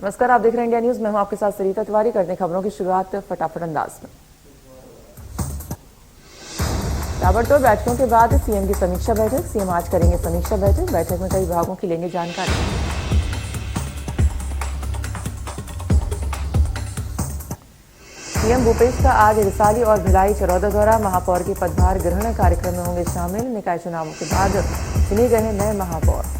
नमस्कार, आप देख रहे हैं इंडिया न्यूज। मैं हूं आपके साथ सरिता तिवारी। करते हैं खबरों की शुरुआत फटाफट अंदाज में। ताबड़तोड़ बैठकों के बाद सीएम की समीक्षा बैठक। सीएम आज करेंगे समीक्षा बैठक। बैठक में कई विभागों की लेंगे जानकारी। सीएम भूपेश का आज रिसाली और भिलाई चरौदा दौरा। महापौर के पदभार ग्रहण कार्यक्रम में होंगे शामिल। निकाय चुनावों के बाद चुने गए हैं नए महापौर।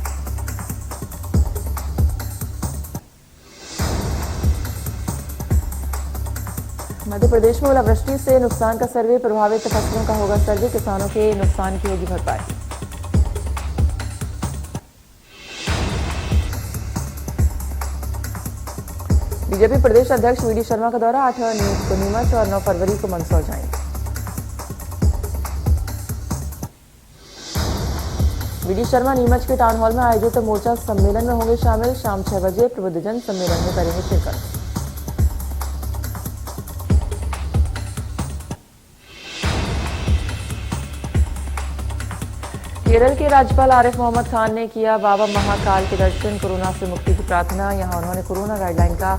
मध्य प्रदेश में ओलावृष्टि से नुकसान का सर्वे। प्रभावित फसलों का होगा सर्वे। किसानों के नुकसान की होगी भरपाई। बीजेपी प्रदेश अध्यक्ष वीडी शर्मा का दौरा। 8 को नीमच और 9 फरवरी को मंदसौर जाएंगे। वीडी शर्मा नीमच के टाउन हॉल में आयोजित मोर्चा सम्मेलन में होंगे शामिल। शाम 6 बजे प्रबुद्धजन सम्मेलन में करेंगे शिरकत। केरल के राज्यपाल आरिफ मोहम्मद खान ने किया बाबा महाकाल के दर्शन। कोरोना से मुक्ति की प्रार्थना। यहां उन्होंने कोरोना गाइडलाइन का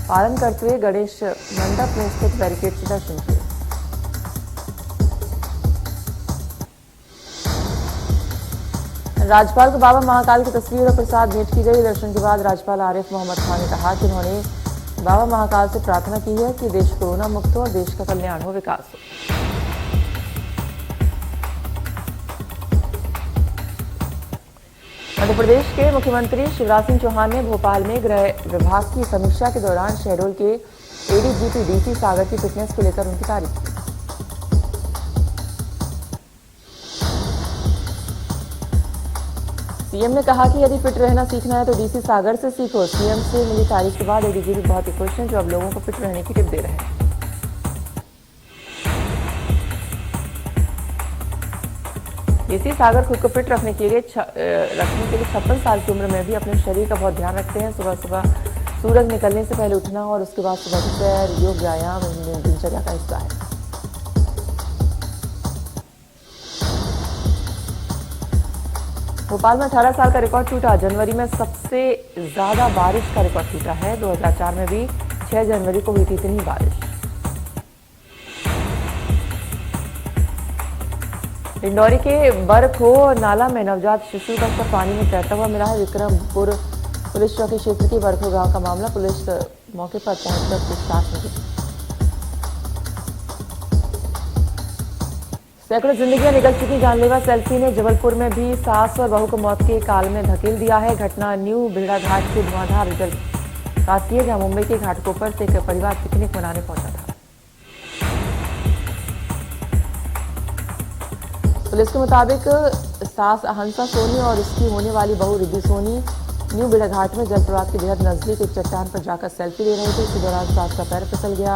पालन करते हुए गणेश मंडप में स्थित बैरिकेड से दर्शन किए। राज्यपाल को बाबा महाकाल की तस्वीर और प्रसाद भेंट की गई। दर्शन के बाद राज्यपाल आरिफ मोहम्मद खान ने कहा कि उन्होंने बाबा महाकाल से प्रार्थना की है कि देश कोरोना मुक्त हो और देश का कल्याण हो, विकास हो। मध्य प्रदेश के मुख्यमंत्री शिवराज सिंह चौहान ने भोपाल में गृह विभाग की समीक्षा के दौरान शहडोल के एडीजीपी डीसी सागर की फिटनेस को लेकर उनकी तारीफ की। सीएम ने कहा कि यदि फिट रहना सीखना है तो डीसी सागर से सीखो। सीएम से मिली तारीफ के बाद एडीजीपी बहुत ही खुश हैं, जो अब लोगों को फिट रहने की टिप दे रहे हैं। डीसी सागर खुद को फिट रखने के लिए 56 साल की उम्र में भी अपने शरीर का बहुत ध्यान रखते हैं। सुबह सुबह सूरज निकलने से पहले उठना और उसके बाद सुबह की सैर, योग, व्यायाम दिनचर्या का हिस्सा है। भोपाल में 18 साल का रिकॉर्ड टूटा। जनवरी में सबसे ज्यादा बारिश का रिकॉर्ड टूटा है। 2004 में भी 6 जनवरी को हुई थी इतनी बारिश। डिंडौरी के बरखो नाला में नवजात शिशु का शव पानी में तैरता हुआ मिला है। विक्रमपुर पुलिस चौकी क्षेत्र के बरखो गांव का मामला। पुलिस मौके पर पहुंचकर पूछताछ में जुटी। सैकड़ों जिंदगियां निकल चुकी जानलेवा सेल्फी ने जबलपुर में भी सास और बहू को मौत के काल में धकेल दिया है। घटना न्यू बिहड़ा घाट के धुआंधार जल रात जहां मुंबई के घाटों पर से एक परिवार पिकनिक मनाने पहुंचा था। पुलिस के मुताबिक सास हंसा सोनी और उसकी होने वाली बहू रिद्धि सोनी न्यू बिहड़ा घाट में जलप्रपात के बेहद नजदीक एक चट्टान पर जाकर सेल्फी ले रहे थे। इसी दौरान सास का पैर फिसल गया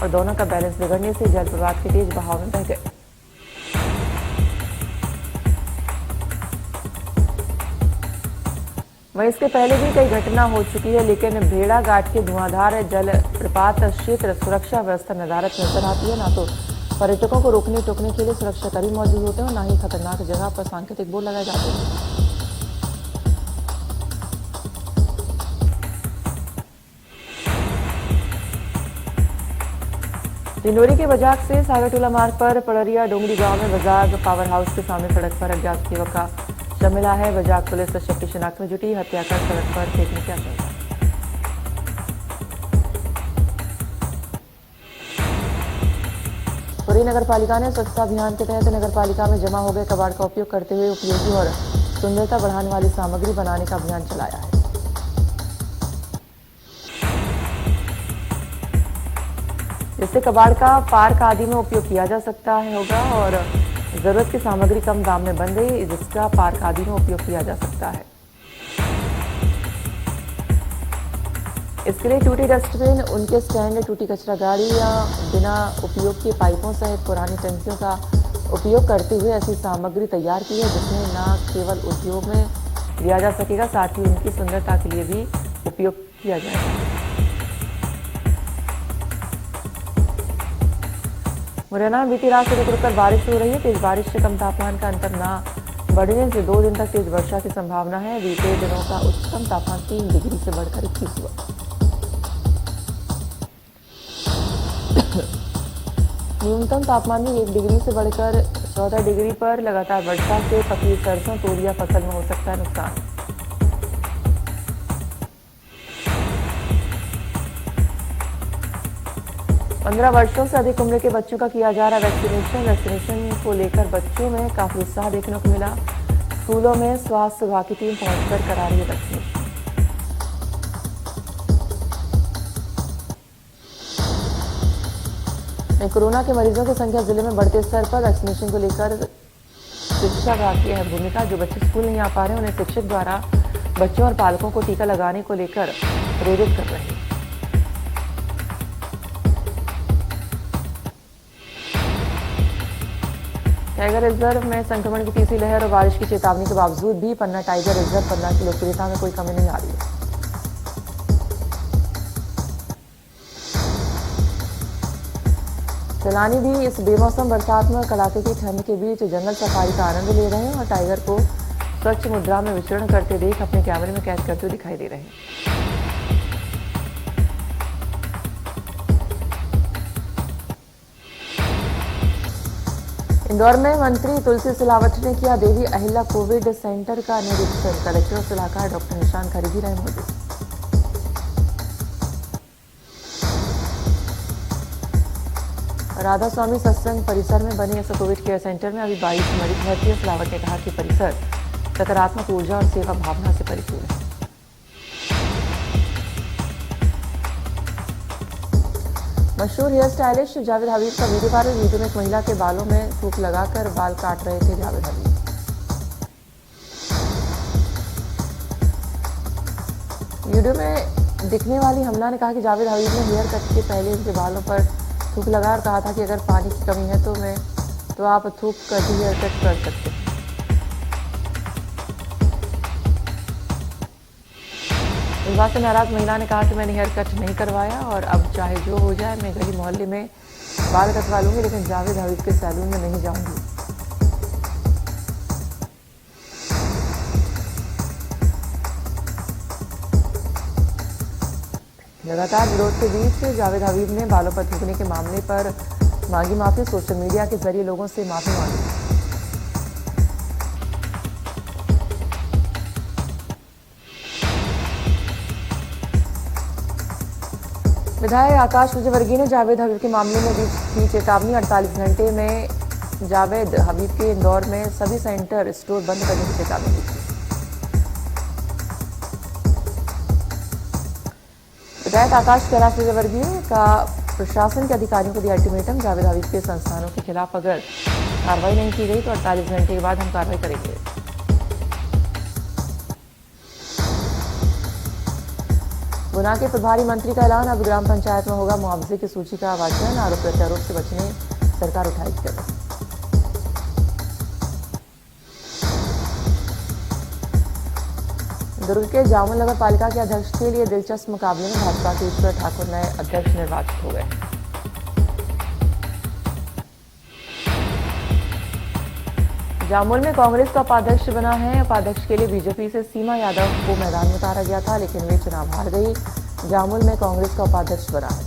और दोनों का बैलेंस बिगड़ने से जलप्रपात के तेज बहाव में बह गए। वहीं इसके पहले भी कई घटना हो चुकी है, लेकिन भेड़ा घाट के धुआंधार जलप्रपात क्षेत्र सुरक्षा व्यवस्था नदारत नजर आती है। ना तो पर्यटकों को रोकने टोकने के लिए सुरक्षाकर्मी मौजूद होते हैं और न ही खतरनाक जगह पर सांकेतिक बोर्ड लगाए जाते हैं। डिंडोरी के बजाग से सागरटोला मार्ग पर पड़रिया डोंगरी गांव में बजाग पावर हाउस के सामने सड़क पर अज्ञात युवक का शव मिला है। बजाग पुलिस शव की शिनाख्त में जुटी। हत्या कर सड़क पर फेंकने की आशंका। पुरी नगर पालिका ने स्वच्छता अभियान के तहत नगर पालिका में जमा हो गए कबाड़ का उपयोग करते हुए उपयोगी और सुंदरता बढ़ाने वाली सामग्री बनाने का अभियान चलाया है। जिससे कबाड़ का पार्क आदि में उपयोग किया जा सकता होगा और जरूरत की सामग्री कम दाम में बन गई, जिसका पार्क आदि में उपयोग किया जा सकता है। इसके लिए टूटी डस्टबिन, उनके स्टैंड, टूटी कचरा गाड़ी या बिना उपयोग के पाइपों सहित पुरानी टंकियों का उपयोग करते हुए ऐसी सामग्री तैयार की है जिसमें न केवल उद्योग में लिया जा सकेगा, साथ ही उनकी सुंदरता के लिए भी उपयोग किया जाएगा। मुरैना में बीती रात से रुक रुककर बारिश हो रही है। तेज बारिश से कम तापमान का अंतर न बढ़ने से 2 दिन तक तेज वर्षा की संभावना है। बीते दिनों का उच्चतम तापमान 3 डिग्री से बढ़कर 21 हुआ। न्यूनतम तापमान भी 1 डिग्री से बढ़कर 14 डिग्री पर। लगातार वर्षा से पकी सरसों तोरिया फसल में हो सकता है नुकसान। पंद्रह वर्षों से अधिक उम्र के बच्चों का किया जा रहा वैक्सीनेशन को लेकर बच्चों में काफी उत्साह देखने को मिला। स्कूलों में स्वास्थ्य विभाग की टीम पहुंचकर करा रही है वैक्सीनेशन। कोरोना के मरीजों की संख्या जिले में बढ़ते स्तर पर। वैक्सीनेशन को लेकर शिक्षा विभाग की अहम भूमिका। जो बच्चे स्कूल नहीं आ पा रहे हैं उन्हें शिक्षक द्वारा बच्चों और पालकों को टीका लगाने को लेकर प्रेरित कर रहे हैं। टाइगर रिजर्व में संक्रमण की तीसरी लहर और बारिश की चेतावनी के बावजूद भी पन्ना टाइगर रिजर्व पन्ना की लोकप्रियता में कोई कमी नहीं आ रही है। सैलानी भी इस बेमौसम बरसात में कड़ाके की ठंड के बीच जंगल सफारी का आनंद ले रहे हैं और टाइगर को स्वच्छ मुद्रा में विचरण करते देख अपने कैमरे में कैद करते हुए दिखाई दे रहे हैं। इंदौर में मंत्री तुलसी सिलावट ने किया देवी अहिल्या कोविड सेंटर का निरीक्षण। कलेक्टर और सलाहकार डॉक्टर निशान खरीदी रहे मौजूद। राधा स्वामी सत्संग परिसर में बने इस कोविड केयर सेंटर में अभी 22 मरीज भर्ती है। सिलावट ने कहा कि परिसर सकारात्मक ऊर्जा और सेवा भावना से परिपूर्ण है। मशहूर हेयर स्टाइलिस्ट जावेद हबीब का वीडियो वायरल। वीडियो में एक महिला के बालों में थूक लगाकर बाल काट रहे थे जावेद हबीब। वीडियो में दिखने वाली हमला ने कहा कि जावेद हबीब ने हेयर कट के पहले उनके बालों पर थूक लगा और कहा था कि अगर पानी की कमी है तो आप थूक कर भी हेयर कट कर सकते हैं। इस बात से नाराज महिला ने कहा कि मैंने हेयर कट नहीं करवाया और अब चाहे जो हो जाए मैं गली मोहल्ले में बाल कटवा लूंगी, लेकिन जावेद हबीब के सैलून में नहीं जाऊंगी। लगातार विरोध के बीच जावेद हबीब ने बालों पर थूकने के मामले पर मांगी माफी। सोशल मीडिया के जरिए लोगों से माफी मांगी। विधायक आकाश विजयवर्गीय ने जावेद हबीब के मामले में दी थी चेतावनी। 48 घंटे में जावेद हबीब के इंदौर में सभी सेंटर स्टोर बंद करने की चेतावनी दी थी। विधायक आकाश कैलाश विजयवर्गीय का प्रशासन के अधिकारियों को दिया अल्टीमेटम। जावेद हबीब के संस्थानों के खिलाफ अगर कार्रवाई नहीं की गई तो 48 घंटे के बाद हम कार्रवाई करेंगे। गुना के प्रभारी मंत्री का ऐलान। अब ग्राम पंचायत में होगा मुआवजे की सूची का वाचन। आरोप प्रत्यारोप से बचने सरकार उठाएगी कदम। दुर्ग के जामुन नगर पालिका के अध्यक्ष के लिए दिलचस्प मुकाबले में भाजपा के ईश्वर ठाकुर नए अध्यक्ष निर्वाचित हो गए। जामुन में कांग्रेस का उपाध्यक्ष बना है। उपाध्यक्ष के लिए बीजेपी से सीमा यादव को मैदान में उतारा गया था, लेकिन वे चुनाव हार गई। जामुन में कांग्रेस का उपाध्यक्ष बना है।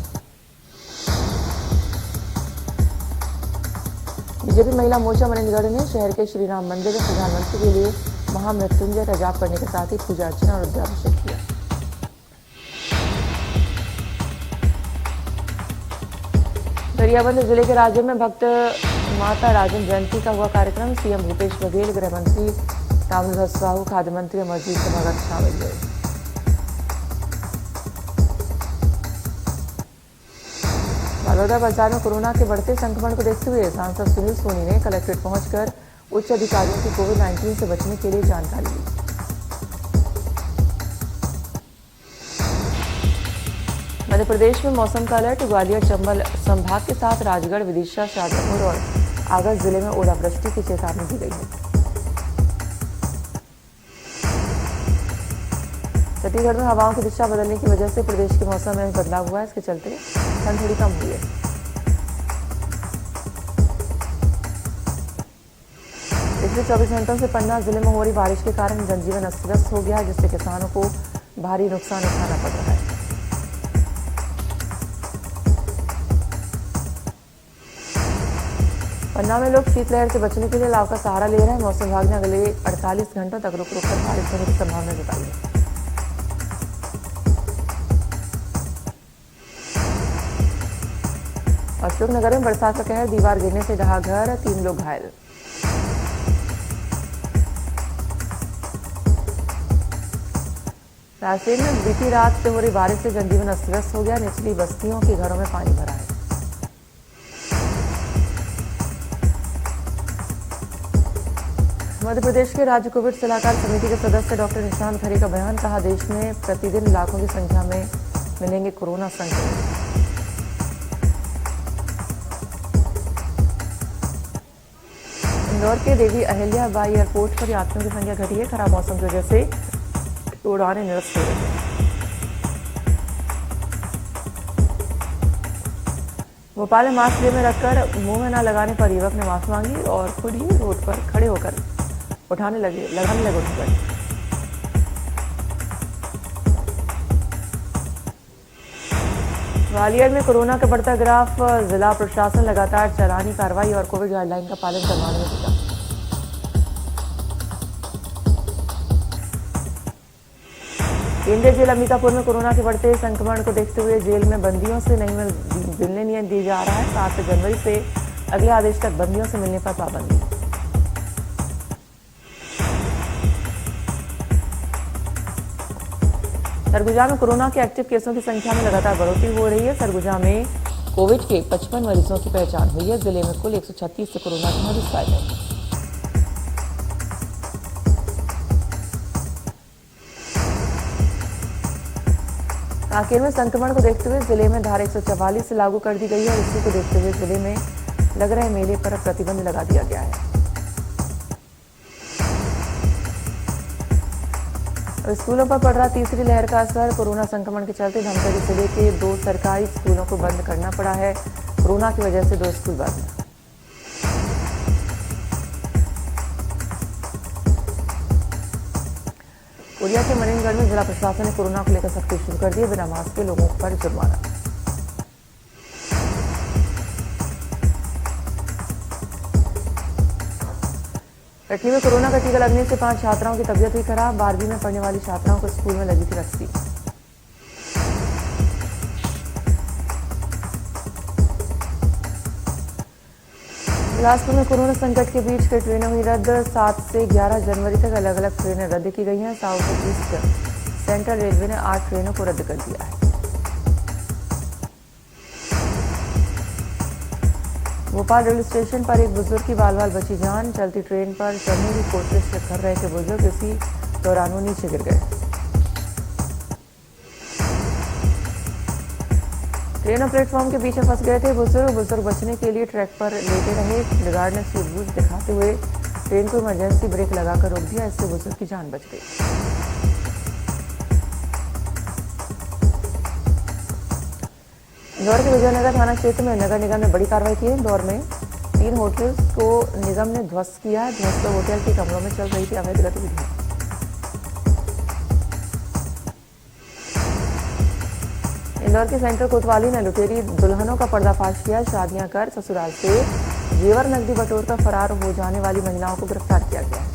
बीजेपी महिला मोर्चा मनेंद्रगढ़ ने शहर के श्री राम मंदिर में प्रधानमंत्री के लिए महामृत्युंजय का जाप करने के साथ ही पूजा अर्चना और रुद्राभिषेक किया। गरियाबंद जिले के राज्य में भक्त माता राजन जयंती का हुआ कार्यक्रम। सीएम भूपेश बघेल, गृह मंत्री ताम्रध्वज साहू, खाद्य मंत्री अमरजीत सिंह भगत शामिल हुए। बलौदा बाजार में कोरोना के बढ़ते संक्रमण को देखते हुए सांसद सुनील सोनी ने कलेक्ट्रेट पहुंचकर उच्च अधिकारियों की कोविड-19 से बचने के लिए जानकारी ली। मध्य प्रदेश में मौसम का अलर्ट। ग्वालियर चंबल संभाग के साथ राजगढ़, विदिशा, शाजापुर और आगर जिले में ओलावृष्टि की चेतावनी दी गई है। छत्तीसगढ़ में हवाओं की दिशा बदलने की वजह से प्रदेश के मौसम में बदलाव हुआ है। इसके चलते ठंड थोड़ी कम हुई है। पिछले 24 घंटों से पन्ना जिले में हो रही बारिश के कारण जनजीवन अस्त व्यस्त हो गया है, जिससे किसानों को भारी नुकसान उठाना पड़ रहा है। पन्ना में लोग शीतलहर से बचने के लिए नाव का सहारा ले रहे हैं। मौसम विभाग ने अगले 48 घंटों तक रुक रुक कर बारिश होने की संभावना जताई है। अशोकनगर में बरसात का कहर, दीवार गिरने से ढहा घर, 3 लोग घायल। रायसेन में बीती रात से हो रही बारिश से जनजीवन अस्त व्यस्त हो गया। निचली बस्तियों के घरों में पानी भरा है। मध्य प्रदेश के राज्य कोविड सलाहकार समिति के सदस्य डॉक्टर निशांत खरे का बयान, कहा देश में प्रतिदिन लाखों की संख्या में मिलेंगे कोरोना संक्रमित। इंदौर के देवी अहिल्याबाई एयरपोर्ट पर यात्रियों की संख्या घटी है। खराब मौसम की वजह से उड़ानें निरस्त हो रही हैं। भोपाल में मास्क जेब में रखकर मुंह में न लगाने पर युवक ने माफी मांगी और खुद ही रोड पर खड़े होकर लगाने लगे उठकर। ग्वालियर में कोरोना का बढ़ता ग्राफ, जिला प्रशासन लगातार चालानी कार्रवाई और कोविड गाइडलाइन का पालन करवाने में जुटा। केंद्रीय जेल अंबिकापुर में कोरोना के बढ़ते संक्रमण को देखते हुए जेल में बंदियों से नहीं मिलने नियम दिया जा रहा है। 7 जनवरी से अगले आदेश तक बंदियों से मिलने पर पाबंदी। सरगुजा में कोरोना के एक्टिव केसों की संख्या में लगातार बढ़ोतरी हो रही है। सरगुजा में कोविड के 55 मरीजों की पहचान हुई है। जिले में कुल 136 से कोरोना के मरीज पाए गए। कांकेर में संक्रमण को देखते हुए जिले में धारा 144 लागू कर दी गई है। इसी को देखते हुए जिले में लग रहे मेले पर प्रतिबंध लगा दिया गया है। स्कूलों पर पड़ रहा तीसरी लहर का असर, कोरोना संक्रमण के चलते धमतरी जिले के 2 सरकारी स्कूलों को बंद करना पड़ा है। कोरोना की वजह से 2 स्कूल बंद। कोरिया के मरीनगढ़ में जिला प्रशासन ने कोरोना को लेकर सख्ती शुरू कर दी। बिना मास्क के लोगों पर जुर्माना। कटनी में कोरोना का टीका लगने से 5 छात्राओं की तबीयत हुई खराब। 12वीं में पढ़ने वाली छात्राओं को स्कूल में लगी थी रस्सी। बिलासपुर में कोरोना संकट के बीच कई ट्रेनें हुई रद्द। 7 से 11 जनवरी तक अलग अलग ट्रेनें रद्द की गई हैं। साउथ ईस्ट सेंट्रल रेलवे ने 8 ट्रेनों को रद्द कर दिया है। भोपाल रेलवे स्टेशन पर एक बुजुर्ग की बाल बाल बची जान। चलती ट्रेन पर चढ़ने की कोशिश कर रहे थे बुजुर्ग, इसी दौरान वो नीचे गिर गए। ट्रेन और प्लेटफॉर्म के बीच में फंस गए थे बुजुर्ग बचने के लिए ट्रैक पर लेटे रहे। गार्ड ने सूझबूझ दिखाते हुए ट्रेन को इमरजेंसी ब्रेक लगाकर रोक दिया। इससे बुजुर्ग की जान बच गई। इंदौर के विजयनगर थाना क्षेत्र में नगर निगम ने बड़ी कार्रवाई की है। इंदौर में 3 होटल्स को निगम ने ध्वस्त किया है। ध्वस्त होटल के कमरों में चल रही थी अवैध गतिविधियां। इंदौर के सेंट्रल कोतवाली ने लुटेरी दुल्हनों का पर्दाफाश किया। शादियां कर ससुराल से जेवर नकदी बटोर कर फरार हो जाने वाली महिलाओं को गिरफ्तार किया गया है।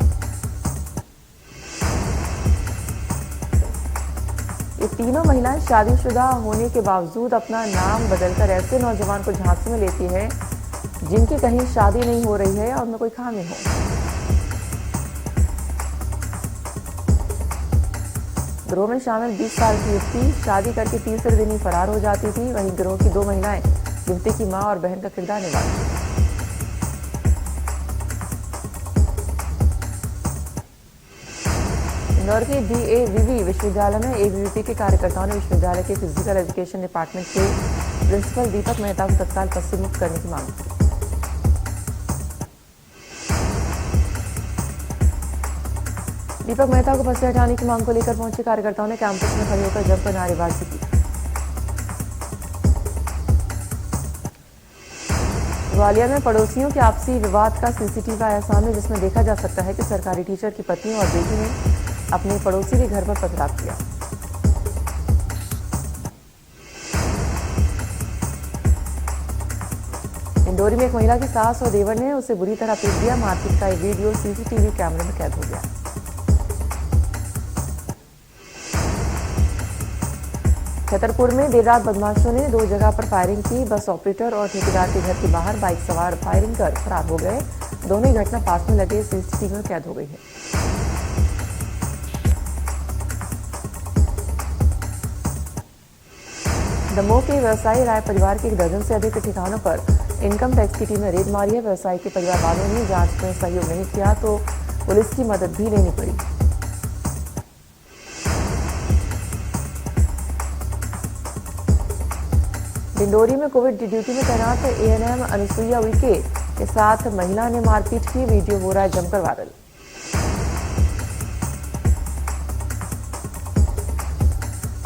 ये तीनों महिलाएं शादीशुदा होने के बावजूद अपना नाम बदलकर ऐसे नौजवान को झांसे में लेती है जिनकी कहीं शादी नहीं हो रही है और उनमें कोई खामी हो। गिरोह में शामिल 20 साल की युवती शादी करके तीसरे दिन ही फरार हो जाती थी। वहीं गिरोह की 2 महिलाएं युवती की मां और बहन का किरदार निभाती। इंदौर के DAVV विश्वविद्यालय में ABVP के कार्यकर्ताओं ने विश्वविद्यालय के फिजिकल एजुकेशन डिपार्टमेंट के प्रिंसिपल दीपक मेहता को तत्काल पद से मुक्त करने की मांग की। दीपक मेहता को पद से हटाने की मांग को लेकर पहुंचे कार्यकर्ताओं ने कैंपस में खड़े होकर जमकर नारेबाजी की। ग्वालियर में पड़ोसियों के आपसी विवाद का CCTV आया सामने, जिसमें देखा जा सकता है कि सरकारी टीचर की पत्नी और बेटी ने अपने पड़ोसी के घर पर पथराव किया। इंदौरी में एक महिला की सास और देवर ने उसे बुरी तरह पीट दिया। मारपीट का एक वीडियो सीसीटीवी कैमरे में कैद हो गया। छतरपुर में देर रात बदमाशों ने 2 जगह पर फायरिंग की। बस ऑपरेटर और ठेकेदार के घर के बाहर बाइक सवार फायरिंग कर फरार हो गए। दोनों ही घटना पास में लगे सीसीटीवी में कैद हो गई है। दमोह के व्यवसायी राय परिवार के 1 दर्जन से अधिक ठिकानों पर इनकम टैक्स की टीम ने रेड मारी है। व्यवसायी के परिवार वालों ने जांच में सहयोग नहीं किया तो पुलिस की मदद भी लेनी पड़ी। डिंडोरी में कोविड ड्यूटी में तैनात एएनएम अनुसुईया उइके के साथ महिला ने मारपीट की। वीडियो हो रहा है जमकर वायरल।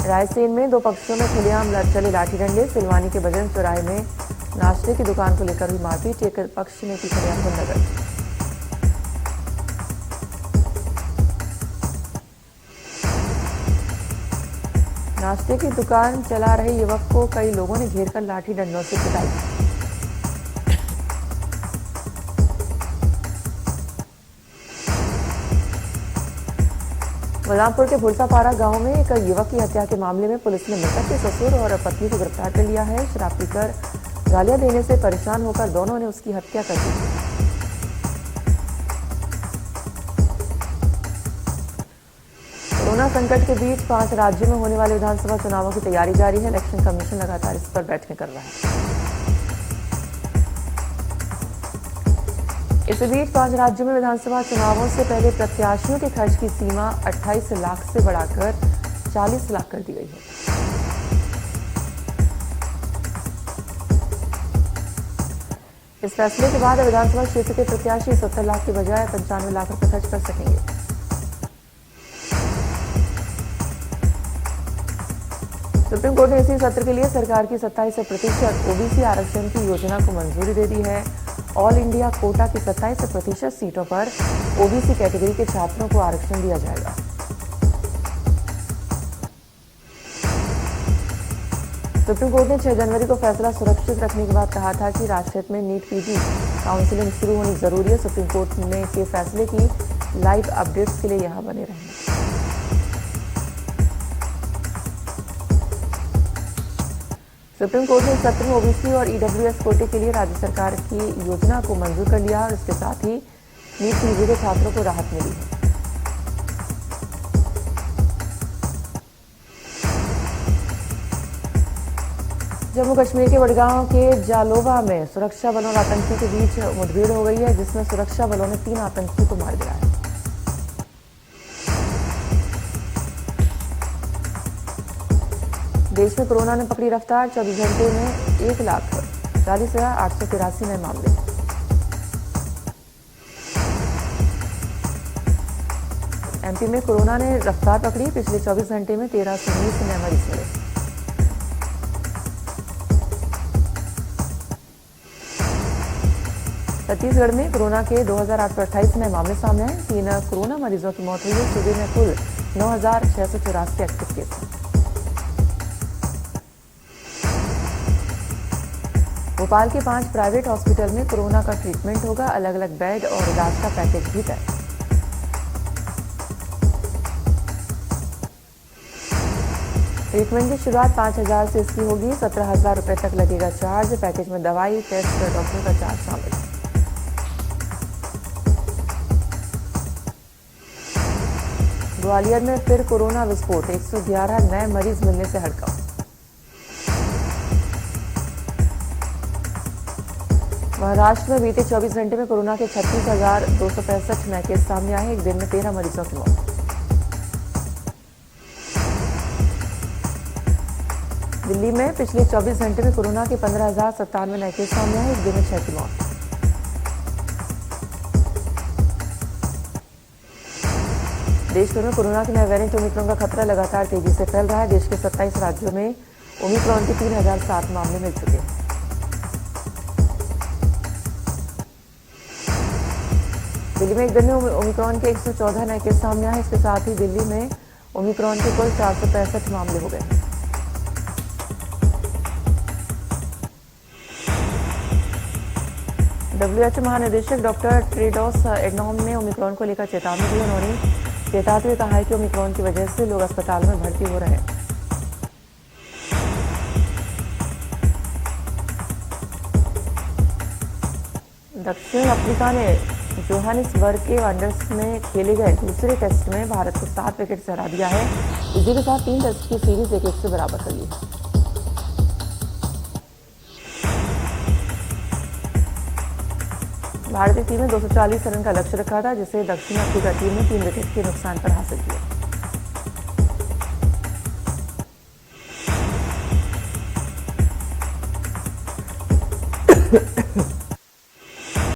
रायसेन में 2 पक्षों में खुलेआम चले लाठी डंडे। सिलवानी के बजन चौराहे में नाश्ते की दुकान को लेकर हुई मारपीट। एक पक्ष ने की खुलेआम गुंडागर्दी। नाश्ते की दुकान चला रहे युवक को कई लोगों ने घेरकर लाठी डंडों से पिटाई। बलरामपुर के भुरसापारा गांव में एक युवक की हत्या के मामले में पुलिस ने मृतक के ससुर और पत्नी को गिरफ्तार कर लिया है। शराब पीकर गालियां देने से परेशान होकर दोनों ने उसकी हत्या कर दी। कोरोना संकट के बीच 5 राज्यों में होने वाले विधानसभा चुनावों की तैयारी जारी है। इलेक्शन कमीशन लगातार इस पर बैठकें कर रहा है। इस बीच 5 राज्यों में विधानसभा चुनावों से पहले प्रत्याशियों के खर्च की सीमा 28 लाख से बढ़ाकर 40 लाख कर दी गई है। इस फैसले के बाद विधानसभा क्षेत्र के प्रत्याशी 70 लाख के बजाय 95 लाख रुपए खर्च कर सकेंगे। सुप्रीम कोर्ट ने इसी सत्र के लिए सरकार की 27% ओबीसी आरक्षण की योजना को मंजूरी दे दी है। ऑल इंडिया कोटा की 27% सीटों पर ओबीसी कैटेगरी के छात्रों को आरक्षण दिया जाएगा। सुप्रीम कोर्ट ने 6 जनवरी को फैसला सुरक्षित रखने के बाद कहा था कि राष्ट्रहित में नीट पीजी काउंसलिंग शुरू होनी जरूरी है। सुप्रीम कोर्ट ने के फैसले की लाइव अपडेट्स के लिए यहां बने रहें। सुप्रीम कोर्ट ने सत्र में ओबीसी और ईडब्ल्यूएस कोटे के लिए राज्य सरकार की योजना को मंजूर कर लिया और इसके साथ ही नीट पीजी के छात्रों को राहत मिली है। जम्मू कश्मीर के वडगांव के जालोवा में सुरक्षा बलों और आतंकियों के बीच मुठभेड़ हो गई है, जिसमें सुरक्षा बलों ने 3 आतंकियों को मार गिराया। देश में कोरोना ने पकड़ी रफ्तार। 24 घंटे में 1,40,883 नए मामले। एमपी में कोरोना ने रफ्तार पकड़ी। पिछले 24 घंटे में 1319 नए मरीज मिले। छत्तीसगढ़ में कोरोना के 2,828 नए मामले सामने आए। 3 कोरोना मरीजों की मौत हुई है। सूबे में कुल 9,684 एक्टिव केस हैं। भोपाल के 5 प्राइवेट हॉस्पिटल में कोरोना का ट्रीटमेंट होगा। अलग अलग बेड और इलाज का पैकेज भी तय। ट्रीटमेंट की शुरुआत 5,000 से इसकी होगी। 17,000 रुपए तक लगेगा चार्ज। पैकेज में दवाई, टेस्ट और डॉक्टर का चार्ज शामिल है। ग्वालियर में फिर कोरोना विस्फोट। 111 नए मरीज मिलने से हड़कंप। महाराष्ट्र में बीते 24 घंटे में कोरोना के 36,265 नए केस सामने आए। एक दिन में 13 मरीजों की मौत। दिल्ली में पिछले 24 घंटे में कोरोना के 15,097 नए केस सामने आए। एक दिन में 6 की मौत। देश भर में कोरोना के नए वेरिएंट ओमिक्रॉन का खतरा लगातार तेजी से फैल रहा है। देश के 27 राज्यों में ओमिक्रॉन के 3,007 मामले मिल चुके हैं। दिल्ली में एक दिन में ओमिक्रॉन के 114 नए केस सामने आए। इसके साथ ही दिल्ली में ओमिक्रॉन के कुल 465 मामले हो गए। WHO महानिदेशक डॉक्टर टेड्रोस एडनॉम ने ओमिक्रॉन को लेकर चेतावनी दी। उन्होंने चेताते हुए कहा है कि ओमिक्रॉन की वजह से लोग अस्पताल में भर्ती हो रहे हैं। दक्षिण अफ्रीका ने जोहानिसबर्ग के वांडरर्स में खेले गए दूसरे टेस्ट में भारत को 7 विकेट से हरा दिया है। इसी के साथ 3 टेस्ट की सीरीज 1-1 से बराबर कर ली है। भारतीय टीम ने 240 रन का लक्ष्य रखा था, जिसे दक्षिण अफ्रीका टीम ने 3 विकेट के नुकसान पर हासिल किया।